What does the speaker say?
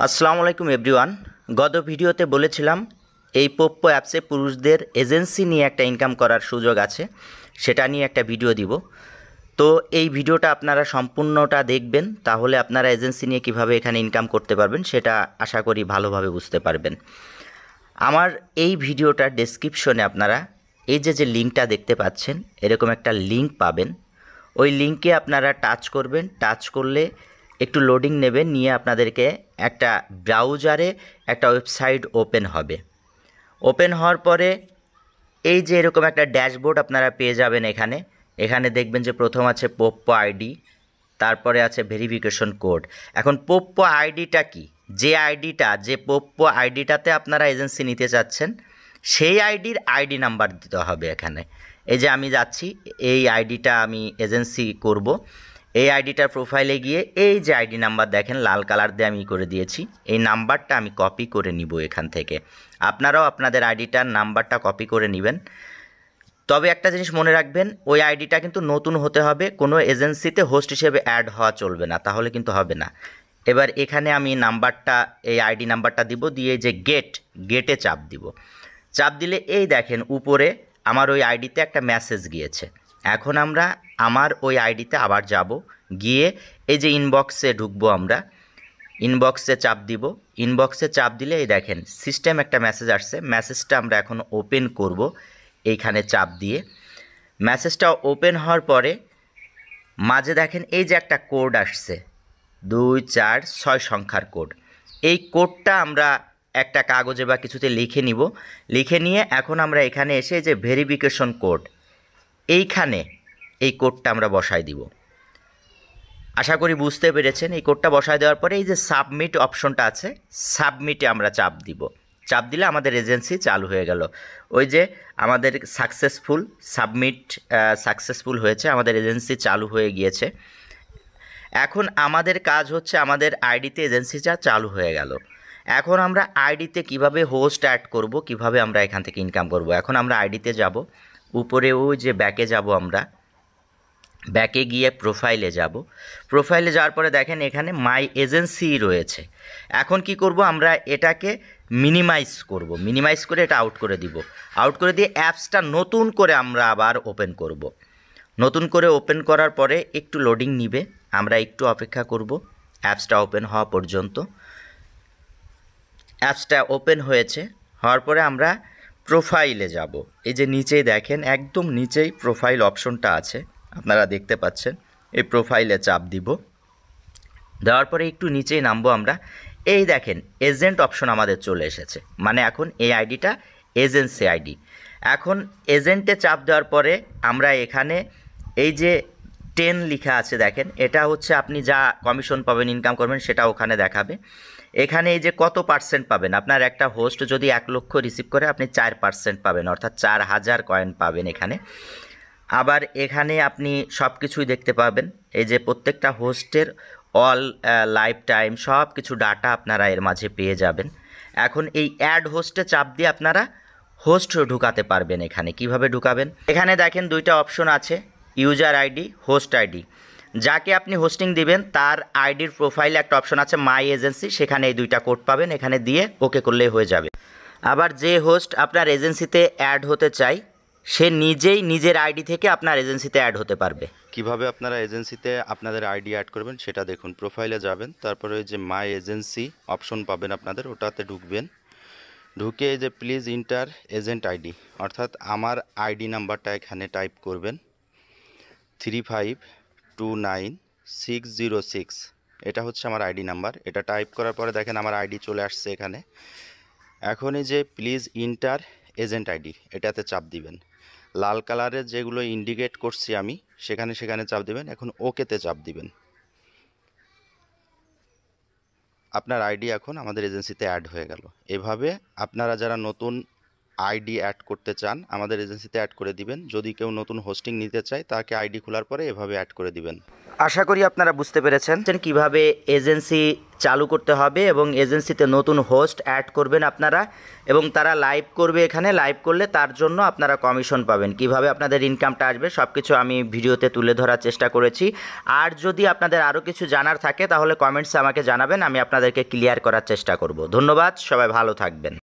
আসসালামু আলাইকুম এভরিওয়ান। গত ভিডিওতে বলেছিলাম এই পোপ্পো অ্যাপসে পুরুষদের এজেন্সি নিয়ে একটা ইনকাম করার সুযোগ আছে, সেটা নিয়ে একটা ভিডিও দিব। তো এই ভিডিওটা আপনারা সম্পূর্ণটা দেখবেন, তাহলে আপনারা এজেন্সি নিয়ে কিভাবে এখানে ইনকাম করতে পারবেন সেটা আশা করি ভালোভাবে বুঝতে পারবেন। আমার এই ভিডিওটার ডেসক্রিপশনে আপনারা এই যে লিঙ্কটা দেখতে পাচ্ছেন, এরকম একটা লিঙ্ক পাবেন। ওই লিঙ্কে আপনারা টাচ করবেন, টাচ করলে একটু লোডিং নেবেন, নিয়ে আপনাদেরকে একটা ব্রাউজারে একটা ওয়েবসাইট ওপেন হবে। ওপেন হওয়ার পরে এই যে এরকম একটা ড্যাশবোর্ড আপনারা পেয়ে যাবেন। এখানে দেখবেন যে প্রথম আছে পোপ্পো আইডি, তারপরে আছে ভেরিফিকেশন কোড। এখন পোপ্পো আইডিটা কি, যে পোপ্পো আইডিটাতে আপনারা এজেন্সি নিতে চাচ্ছেন সেই আইডির আইডি নাম্বার দিতে হবে এখানে। এই যে আমি যাচ্ছি, এই আইডিটা আমি এজেন্সি করব। এই আইডিটার প্রোফাইলে গিয়ে এই যে আইডি নাম্বার দেখেন লাল কালার দিয়ে আমি করে দিয়েছি, এই নাম্বারটা আমি কপি করে নিব এখান থেকে। আপনারাও আপনাদের আইডিটার নাম্বারটা কপি করে নেবেন। তবে একটা জিনিস মনে রাখবেন, ওই আইডিটা কিন্তু নতুন হতে হবে, কোনো এজেন্সিতে হোস্ট হিসেবে অ্যাড হওয়া চলবে না, তাহলে কিন্তু হবে না। এবার এখানে আমি নাম্বারটা, এই আইডি নাম্বারটা দিব, দিয়ে যে গেটে চাপ দিব। চাপ দিলে এই দেখেন উপরে আমার ওই আইডিতে একটা মেসেজ গিয়েছে। এখন আমরা আমার ওই আইডিতে আবার যাব, গিয়ে এই যে ইনবক্সে ঢুকবো, আমরা ইনবক্সে চাপ দিব। ইনবক্সে চাপ দিলে এই দেখেন সিস্টেম একটা মেসেজ আসছে, মেসেজটা আমরা এখন ওপেন করব এইখানে চাপ দিয়ে। মেসেজটা ওপেন হওয়ার পরে মাঝে দেখেন এই যে একটা কোড আসছে, 246 সংখ্যার কোড। এই কোডটা আমরা একটা কাগজে বা কিছুতে লিখে নিব। লিখে নিয়ে এখন আমরা এখানে এসে যে ভেরিফিকেশন কোড, এইখানে এই কোডটা আমরা বসাই দিব। আশা করি বুঝতে পেরেছেন। এই কোডটা বসায় দেওয়ার পরে এই যে সাবমিট অপশনটা আছে, সাবমিটে আমরা চাপ দিব। চাপ দিলে আমাদের এজেন্সি চালু হয়ে গেল। ওই যে আমাদের সাকসেসফুল হয়েছে, আমাদের এজেন্সি চালু হয়ে গিয়েছে। এখন আমাদের কাজ হচ্ছে, আমাদের আইডিতে এজেন্সিটা চালু হয়ে গেল। এখন আমরা আইডিতে কিভাবে হোস্ট অ্যাড করব, কিভাবে আমরা এখান থেকে ইনকাম করব। এখন আমরা আইডিতে যাব, উপরে ওই যে ব্যাকে যাব, আমরা ব্যাকে গিয়ে প্রোফাইলে যাব। প্রোফাইলে যাওয়ার পরে দেখেন এখানে মাই এজেন্সি রয়েছে। এখন কি করব, আমরা এটাকে মিনিমাইজ করে এটা আউট করে দিব। আউট করে দিয়ে অ্যাপসটা নতুন করে আমরা আবার ওপেন করব। নতুন করে ওপেন করার পরে একটু লোডিং নিবে, আমরা একটু অপেক্ষা করব অ্যাপসটা ওপেন হওয়া পর্যন্ত। অ্যাপসটা ওপেন হয়েছে, হওয়ার পরে আমরা প্রোফাইলে যাব। এই যে নিচেই দেখেন, একদম নিচেই প্রোফাইল অপশনটা আছে, আপনারা দেখতে পাচ্ছেন। এই প্রোফাইলে চাপ দিব, দেওয়ার পরে একটু নিচেই নামবো আমরা। এই দেখেন এজেন্ট অপশন আমাদের চলে এসেছে, মানে এখন এই আইডিটা এজেন্সি আইডি। এখন এজেন্টে চাপ দেওয়ার পরে আমরা এখানে এই যে 10 লেখা আছে দেখেন, এটা হচ্ছে আপনি যা কমিশন পাবেন, ইনকাম করবেন, সেটা ওখানে দেখাবে। এখানে এই যে কত পার্সেন্ট পাবেন, আপনার একটা হোস্ট যদি 1 লক্ষ রিসিভ করে আপনি 4% পাবেন, অর্থাৎ 4000 কয়েন পাবেন এখানে। আবার এখানে আপনি সব কিছুই দেখতে পাবেন, এই যে প্রত্যেকটা হোস্টের অল লাইফ টাইম সব কিছু ডাটা আপনারা এর মাঝে পেয়ে যাবেন। এখন এই অ্যাড হোস্টে চাপ দিয়ে আপনারা হোস্ট ঢুকাতে পারবেন। এখানে কিভাবে ঢুকাবেন, এখানে দেখেন দুইটা অপশন আছে, ইউজার আইডি, হোস্ট আইডি। যাকে আপনি হোস্টিং দিবেন তার আইডির প্রোফাইলে একটা অপশন আছে মাই এজেন্সি, সেখানে এই দুইটা কোড পাবেন, এখানে দিয়ে ওকে করলেই হয়ে যাবে। আবার যে হোস্ট আপনার এজেন্সিতে অ্যাড হতে চায় সে নিজেই নিজের আইডি থেকে আপনার এজেন্সিতে অ্যাড হতে পারবে। কিভাবে আপনারা এজেন্সিতে আপনাদের আইডি অ্যাড করবেন সেটা দেখুন। প্রোফাইলে যাবেন, তারপরে ওই যে মাই এজেন্সি অপশন পাবেন আপনাদের, ওটাতে ঢুকবেন। ঢুকে এই যে প্লিজ ইন্টার এজেন্ট আইডি, অর্থাৎ আমার আইডি নাম্বারটা এখানে টাইপ করবেন, 3529606। এটা হচ্ছে আমার আইডি নাম্বার। এটা টাইপ করার পরে দেখেন আমার আইডি চলে আসছে এখানে। এখন এই যে প্লিজ ইন্টার এজেন্ট আইডি, এটাতে চাপ দিবেন। লাল কালারের যেগুলো ইন্ডিকেট করছি আমি, সেখানে চাপ দিবেন। এখন ওকেতে চাপ দিবেন। আপনার আইডি এখন আমাদের এজেন্সিতে অ্যাড হয়ে গেল। এভাবে আপনারা যারা নতুন আইডি অ্যাড করতে চান আমাদের এজেন্সিতে অ্যাড করে দিবেন। যদি কেউ নতুন হোস্টিং নিতে চায় তাকে আইডি খোলার পরে এভাবে অ্যাড করে দিবেন। আশা করি আপনারা বুঝতে পেরেছেন কিভাবে এজেন্সি চালু করতে হবে এবং এজেন্সিতে নতুন হোস্ট অ্যাড করবেন আপনারা, এবং তারা লাইভ করবে। এখানে লাইভ করলে তার জন্য আপনারা কমিশন পাবেন। কিভাবে আপনাদের ইনকামটা আসবে সব কিছু আমি ভিডিওতে তুলে ধরার চেষ্টা করেছি। আর যদি আপনাদের আরও কিছু জানার থাকে তাহলে কমেন্টসে আমাকে জানাবেন, আমি আপনাদেরকে ক্লিয়ার করার চেষ্টা করব। ধন্যবাদ, সবাই ভালো থাকবেন।